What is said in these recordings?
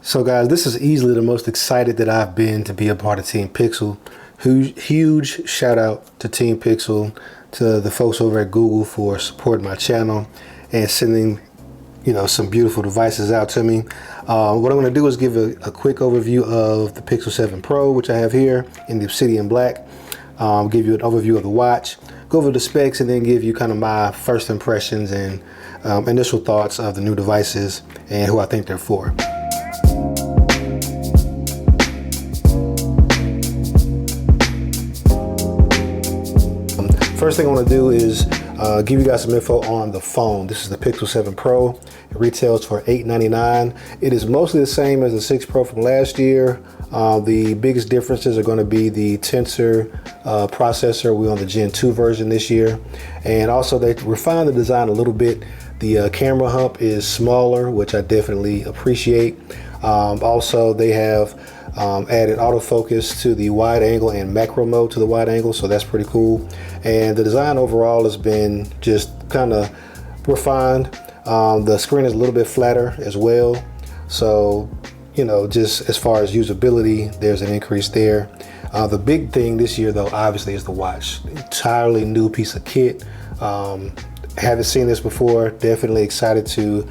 So guys, this is easily the most excited that I've been to be a part of Team Pixel. Huge shout out to Team Pixel, to the folks over at Google for supporting my channel and sending, some beautiful devices out to me. What I'm going to do is give a quick overview of the Pixel 7 Pro, which I have here in the Obsidian Black. Give you an overview of the watch, go over the specs, and then give you kind of my first impressions and initial thoughts of the new devices and who I think they're for. First thing I want to do is give you guys some info on the phone. This is the Pixel 7 Pro. It retails for $899. It is mostly the same as the 6 Pro from last year. The biggest differences are going to be the Tensor processor. We're on the Gen 2 version this year. And also they refined the design a little bit. The camera hump is smaller, which I definitely appreciate. Also, they have added autofocus to the wide angle and macro mode to the wide angle, so that's pretty cool. And the design overall has been just kind of refined. The screen is a little bit flatter as well, so just as far as usability, there's an increase there. The big thing this year though, obviously, is the watch. Entirely new piece of kit. Haven't seen this before. Definitely excited to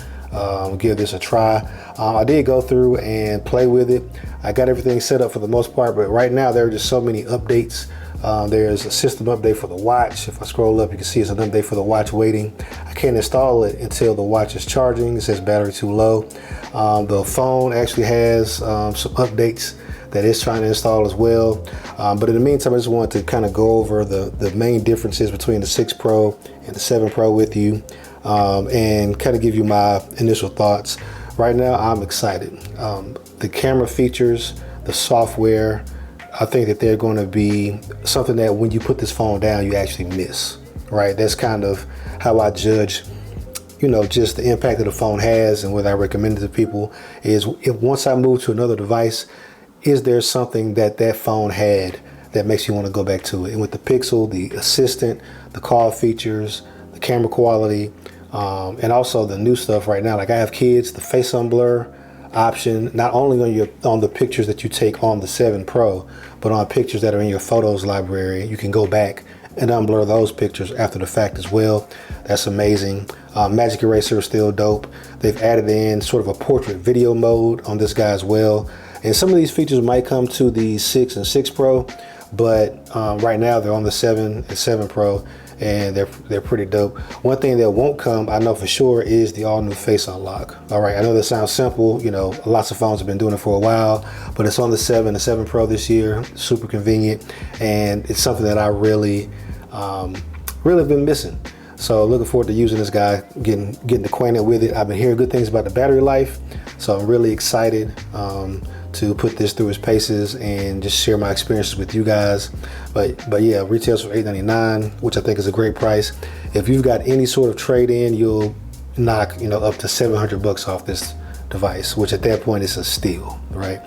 give this a try. I did go through and play with it. I got everything set up for the most part, but right now there are just so many updates. There's a system update for the watch. If I scroll up, you can see it's an update for the watch waiting. I can't install it until the watch is charging. It says battery too low. The phone actually has some updates that it's trying to install as well. But in the meantime, I just wanted to kind of go over the main differences between the 6 Pro and the 7 Pro with you, and kind of give you my initial thoughts. Right now, I'm excited. The camera features, the software, I think that they're going to be something that when you put this phone down, you actually miss, right? That's kind of how I judge, just the impact that the phone has, and what I recommend it to people is, if once I move to another device, is there something that phone had that makes you want to go back to it? And with the Pixel, the assistant, the call features, the camera quality, and also the new stuff right now, like I have kids, the face unblur option, not only on the pictures that you take on the 7 Pro, but on pictures that are in your photos library. You can go back and unblur those pictures after the fact as well. That's amazing. Magic Eraser is still dope. They've added in sort of a portrait video mode on this guy as well. And some of these features might come to the 6 and 6 Pro, but right now they're on the 7 and 7 Pro, and they're pretty dope. One thing that won't come, I know for sure, is the all new face unlock. All right, I know that sounds simple. Lots of phones have been doing it for a while, but it's on the 7 and 7 Pro this year. Super convenient, and it's something that I really been missing. So looking forward to using this guy, getting acquainted with it. I've been hearing good things about the battery life, so I'm really excited to put this through its paces and just share my experiences with you guys. But yeah, retails for $899, which I think is a great price. If you've got any sort of trade-in, you'll knock up to $700 off this device, which at that point is a steal, right?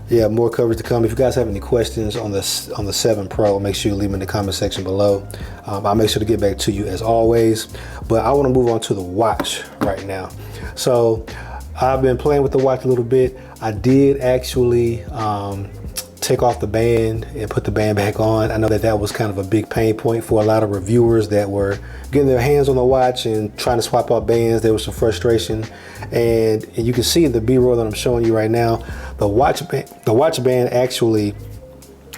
Yeah, more coverage to come. If you guys have any questions on the 7 Pro, make sure you leave them in the comment section below. I'll make sure to get back to you as always. But I want to move on to the watch right now. So I've been playing with the watch a little bit. I did actually take off the band and put the band back on. I know that was kind of a big pain point for a lot of reviewers that were getting their hands on the watch and trying to swap out bands. There was some frustration, and you can see in the B-roll that I'm showing you right now, the watch band actually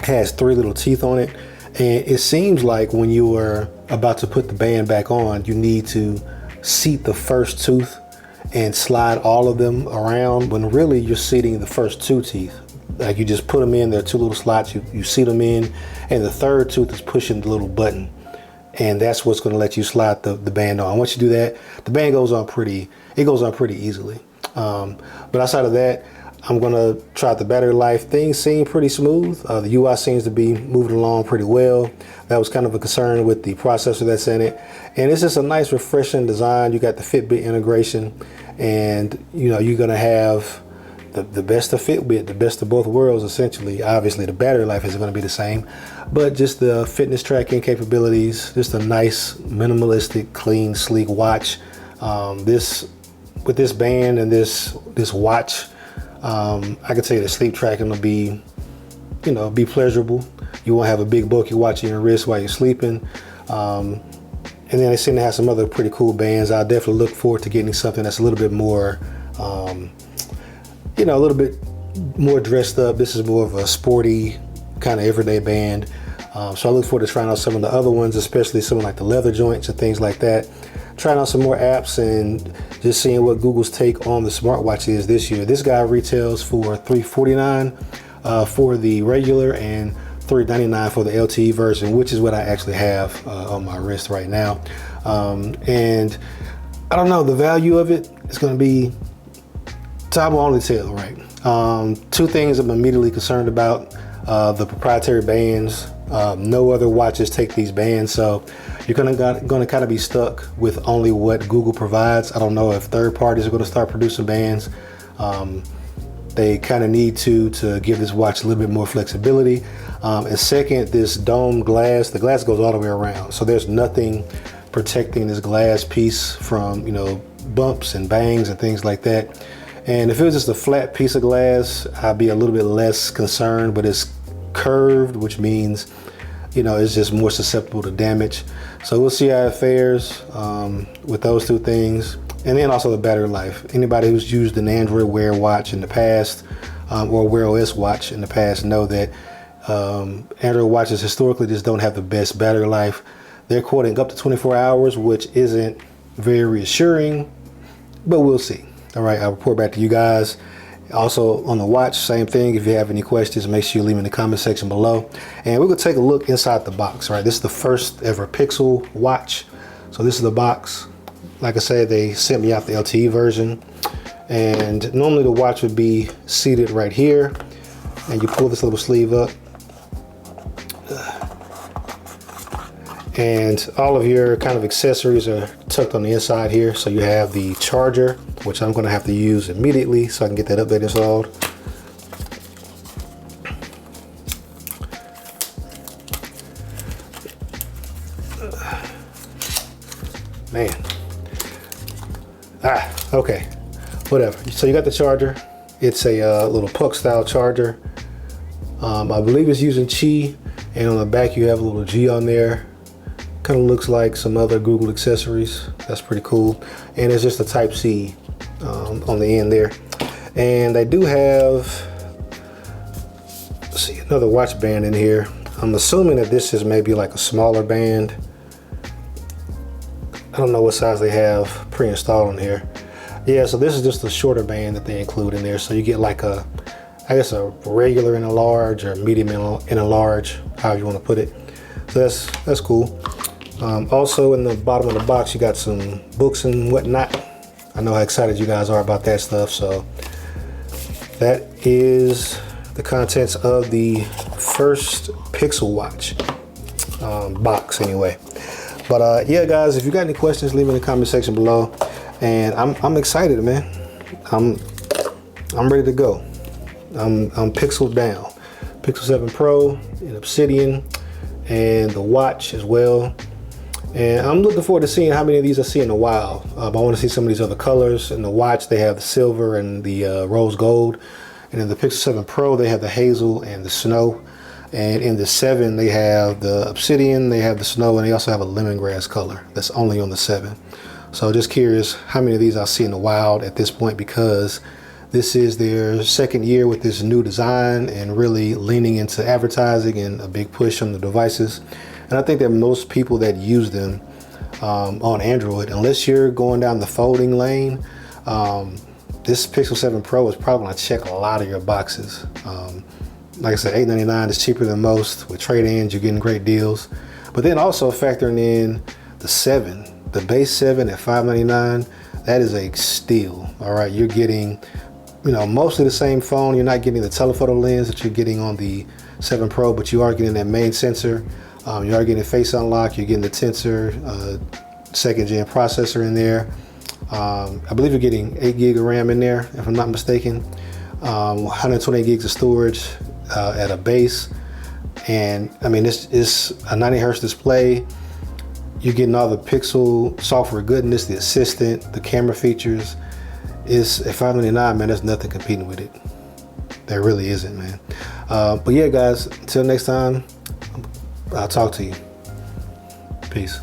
has 3 little teeth on it, and it seems like when you are about to put the band back on, you need to seat the first tooth and slide all of them around, when really you're seating the first 2 teeth. Like, you just put them in, there are 2 little slots, you seat them in, and the third tooth is pushing the little button, and that's what's going to let you slide the band on. Once you do that, the band goes on pretty easily. But outside of that, I'm going to try out the battery life. Things seem pretty smooth. The UI seems to be moving along pretty well. That was kind of a concern with the processor that's in it. And it's just a nice, refreshing design. You got the Fitbit integration, and you're going to have the best of Fitbit, the best of both worlds, essentially. Obviously, the battery life isn't going to be the same, but just the fitness tracking capabilities, just a nice, minimalistic, clean, sleek watch. This with this band and this watch, I can tell you the sleep tracking will be, be pleasurable. You won't have a big bulky watch in your wrist while you're sleeping. And then they seem to have some other pretty cool bands. I'll definitely look forward to getting something that's a little bit more, a little bit more dressed up. This is more of a sporty kind of everyday band. So I look forward to trying out some of the other ones, especially some like the leather joints and things like that. Trying out some more apps and just seeing what Google's take on the smartwatch is this year. This guy retails for $349 for the regular and $399 for the LTE version, which is what I actually have on my wrist right now. And I don't know, the value of it is going to be time will only tell, right? Two things I'm immediately concerned about: the proprietary bands. No other watches take these bands, so you're gonna kind of be stuck with only what Google provides. I don't know if third parties are going to start producing bands. They kind of need to give this watch a little bit more flexibility. And second, this dome glass, the glass goes all the way around, so there's nothing protecting this glass piece from bumps and bangs and things like that. And if it was just a flat piece of glass, I'd be a little bit less concerned, but it's curved, which means it's just more susceptible to damage. So we'll see how it fares with those two things. And then also the battery life. Anybody who's used an Android Wear watch in the past or Wear OS watch in the past know that Android watches historically just don't have the best battery life. They're quoting up to 24 hours, which isn't very reassuring, but we'll see. All right, I'll report back to you guys. Also on the watch, same thing. If you have any questions, make sure you leave them in the comment section below. And we're gonna take a look inside the box. Right, this is the first ever Pixel watch. So this is the box. Like I said, they sent me out the LTE version, and normally the watch would be seated right here, and you pull this little sleeve up, and all of your kind of accessories are tucked on the inside here. So you have the charger, which I'm going to have to use immediately so I can get that update installed. Man. Okay, whatever. So you got the charger. It's a little puck style charger. I believe it's using Qi, and on the back you have a little G on there. Kind of looks like some other Google accessories. That's pretty cool. And it's just a Type-C on the end there. And they do have, let's see, another watch band in here. I'm assuming that this is maybe like a smaller band. I don't know what size they have pre-installed in here. Yeah, so this is just a shorter band that they include in there. So you get like a regular and a large, or medium and a large, however you want to put it. So that's cool. Also in the bottom of the box, you got some books and whatnot. I know how excited you guys are about that stuff. So that is the contents of the first Pixel watch box anyway. But yeah, guys, if you got any questions, leave them in the comment section below. And I'm excited, man. I'm ready to go. I'm Pixel down. Pixel 7 Pro in Obsidian, and the watch as well. And I'm looking forward to seeing how many of these I see in a while. I want to see some of these other colors. In the watch, they have the silver and the rose gold. And in the Pixel 7 Pro, they have the hazel and the snow. And in the 7, they have the obsidian, they have the snow, and they also have a lemongrass color that's only on the 7. So just curious how many of these I'll see in the wild at this point, because this is their second year with this new design and really leaning into advertising and a big push on the devices. And I think that most people that use them on Android, unless you're going down the folding lane, this Pixel 7 Pro is probably going to check a lot of your boxes. Like I said, $899 is cheaper than most. With trade-ins, you're getting great deals. But then also factoring in the 7, the base 7 at $599, that is a steal. All right, you're getting, mostly the same phone. You're not getting the telephoto lens that you're getting on the 7 Pro, but you are getting that main sensor. You are getting Face Unlock. You're getting the Tensor 2nd gen processor in there. I believe you're getting 8 gig of RAM in there, if I'm not mistaken. 128 gigs of storage at a base. And I mean, it's a 90 hertz display. You're getting all the Pixel software goodness, the assistant, the camera features. It's at $599, man. There's nothing competing with it. There really isn't, man. But yeah, guys, until next time, I'll talk to you. Peace.